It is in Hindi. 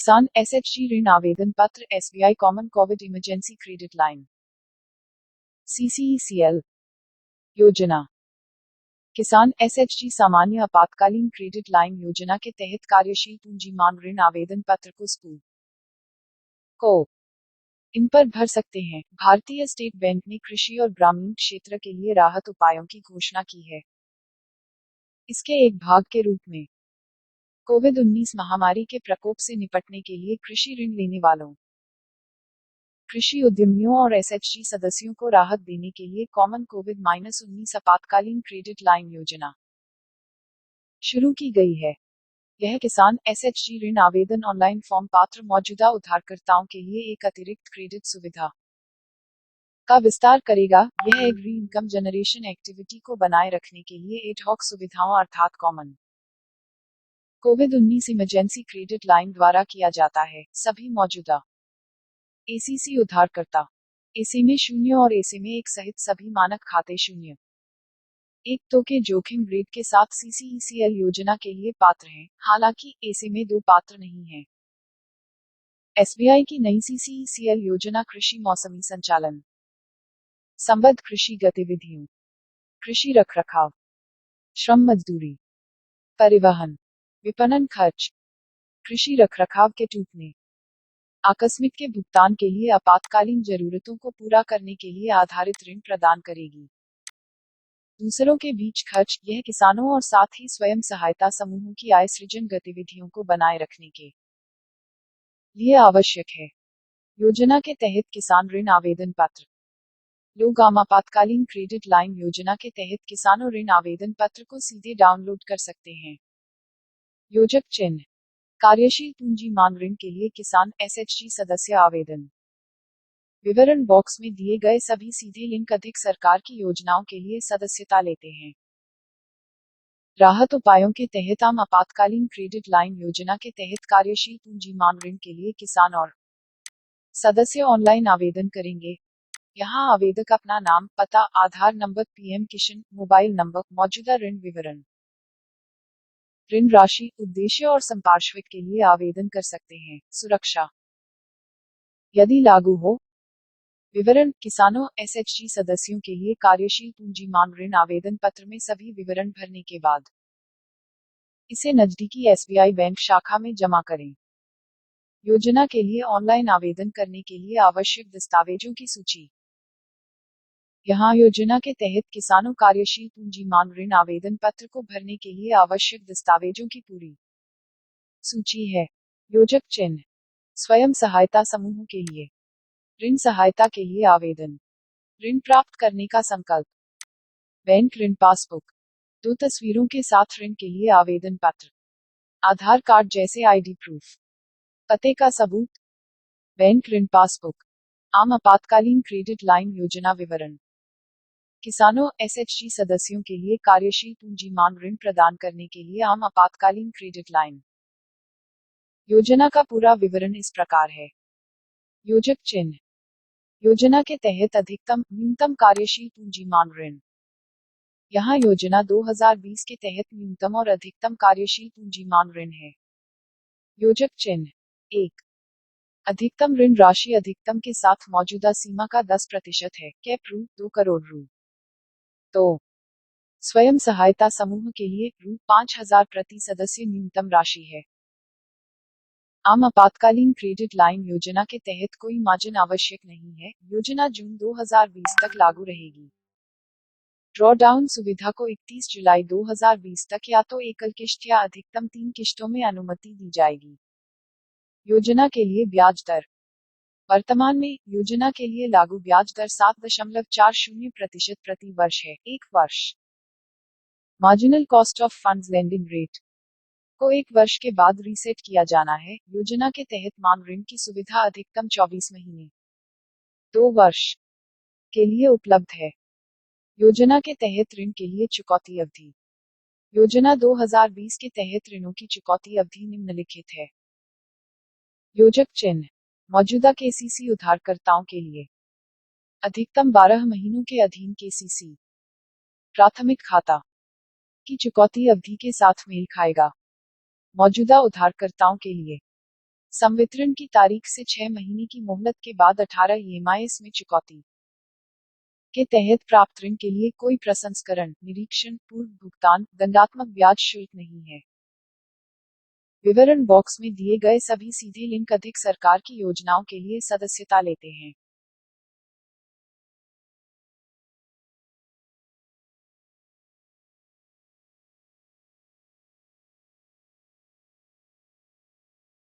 किसान एसएचजी ऋण आवेदन पत्र SBI common COVID emergency credit line CCECL योजना। किसान एसएचजी सामान्य आपातकालीन क्रेडिट लाइन योजना के तहत कार्यशील पूंजी मांग ऋण आवेदन पत्र को स्कूल को इन पर भर सकते हैं। भारतीय स्टेट बैंक ने कृषि और ग्रामीण क्षेत्र के लिए राहत उपायों की घोषणा की है। इसके एक भाग के रूप में कोविड-19 महामारी के प्रकोप से निपटने के लिए कृषि ऋण लेने वालों, कृषि उद्यमियों और एसएचजी सदस्यों को राहत देने के लिए कॉमन कोविड-19 आपातकालीन क्रेडिट लाइन योजना शुरू की गई है। यह किसान एसएचजी ऋण आवेदन ऑनलाइन फॉर्म पात्र मौजूदा उधारकर्ताओं के लिए एक अतिरिक्त क्रेडिट सुविधा का विस्तार करेगा। यह एग्री इनकम जनरेशन एक्टिविटी को बनाए रखने के लिए एडहॉक सुविधाओं अर्थात कॉमन कोविड-19 इमरजेंसी क्रेडिट लाइन द्वारा किया जाता है। सभी मौजूदा एसीसी उधारकर्ता एसी में 0 और एसी में 1 सहित सभी मानक खाते 0.1 के जोखिम ग्रेड के साथ सीसीईसीएल योजना के लिए पात्र हैं। हालांकि एसी में 2 पात्र नहीं हैं। एसबीआई की नई सीसीईसीएल योजना कृषि मौसमी संचालन, संबद्ध कृषि गतिविधियों, कृषि रखरखाव, श्रम मजदूरी, परिवहन, विपणन खर्च, कृषि रखरखाव के टूटने, आकस्मिक के भुगतान के लिए आपातकालीन जरूरतों को पूरा करने के लिए आधारित ऋण प्रदान करेगी। दूसरों के बीच खर्च, यह किसानों और साथ ही स्वयं सहायता समूहों की आय सृजन गतिविधियों को बनाए रखने के लिए आवश्यक है। योजना के तहत किसान ऋण आवेदन पत्र। लोग आम आपातकालीन क्रेडिट लाइन योजना के तहत किसानों ऋण आवेदन पत्र को सीधे डाउनलोड कर सकते हैं। योजक चिन्ह, कार्यशील पूंजी मांग ऋण के लिए किसान एसएचजी सदस्य आवेदन विवरण बॉक्स में दिए गए सभी सीधे लिंक अधिक सरकार की योजनाओं के लिए सदस्यता लेते हैं। राहत उपायों के तहत आम आपातकालीन क्रेडिट लाइन योजना के तहत कार्यशील पूंजी मांग ऋण के लिए किसान और सदस्य ऑनलाइन आवेदन करेंगे। यहाँ आवेदक अपना नाम, पता, आधार नंबर, पीएम किसान मोबाइल नंबर, मौजूदा ऋण विवरण, ऋण राशि, उद्देश्य और संपार्श्विक के लिए आवेदन कर सकते हैं। सुरक्षा यदि लागू हो, विवरण किसानों एसएचजी सदस्यों के लिए कार्यशील पूंजी मांग ऋण आवेदन पत्र में सभी विवरण भरने के बाद इसे नजदीकी एसबीआई बैंक शाखा में जमा करें। योजना के लिए ऑनलाइन आवेदन करने के लिए आवश्यक दस्तावेजों की सूची। यहाँ योजना के तहत किसानों कार्यशील पूंजी मांग ऋण आवेदन पत्र को भरने के लिए आवश्यक दस्तावेजों की पूरी सूची है। योजक चिन्ह, स्वयं सहायता समूहों के लिए ऋण सहायता के लिए आवेदन, ऋण प्राप्त करने का संकल्प, बैंक ऋण पासबुक, 2 तस्वीरों के साथ ऋण के लिए आवेदन पत्र, आधार कार्ड जैसे आईडी प्रूफ, पते का सबूत, बैंक ऋण पासबुक, आम आपातकालीन क्रेडिट लाइन योजना विवरण। किसानों एसएचजी सदस्यों के लिए कार्यशील पूंजी मांग ऋण प्रदान करने के लिए आम आपातकालीन क्रेडिट लाइन योजना का पूरा विवरण इस प्रकार है। योजक चिन्ह, योजना के तहत अधिकतम न्यूनतम कार्यशील पूंजी मांग ऋण। यहाँ योजना 2020 के तहत न्यूनतम और अधिकतम कार्यशील पूंजी मांग ऋण है। योजक चिन्ह, 1, अधिकतम ऋण राशि अधिकतम के साथ मौजूदा सीमा का 10% है। कैप रु 2 करोड़ रु। तो स्वयं सहायता समूह के लिए रु 5,000 प्रति सदस्य न्यूनतम राशि है। आम आपातकालीन क्रेडिट लाइन योजना के तहत कोई मार्जिन आवश्यक नहीं है। योजना जून 2020 तक लागू रहेगी। ड्रॉ डाउन सुविधा को 31 जुलाई 2020 तक या तो एकल किश्त या अधिकतम 3 किश्तों में अनुमति दी जाएगी। योजना के लिए ब्याज दर। वर्तमान में योजना के लिए लागू ब्याज दर 7.40% प्रति वर्ष है। 1 वर्ष marginal cost of funds lending rate को 1 वर्ष के बाद रीसेट किया जाना है। योजना के तहत मांग ऋण की सुविधा अधिकतम 24 महीने 2 वर्ष के लिए उपलब्ध है। योजना के तहत ऋण के लिए चुकौती अवधि। योजना 2020 के तहत ऋणों की चुकौती अवधि निम्नलिखित है। योजक चिन्ह, मौजूदा केसीसी उधारकर्ताओं के लिए अधिकतम 12 महीनों के अधीन केसीसी प्राथमिक खाता की चुकौती अवधि के साथ मेल खाएगा। मौजूदा उधारकर्ताओं के लिए संवितरण की तारीख से 6 महीने की मोहलत के बाद 18 ईएमआईस में चुकौती के तहत प्राप्त ऋण के लिए कोई प्रसंस्करण, निरीक्षण, पूर्व भुगतान, दंडात्मक ब्याज शुल्क नहीं है। विवरण बॉक्स में दिए गए सभी सीधे लिंक अधिक सरकार की योजनाओं के लिए सदस्यता लेते हैं।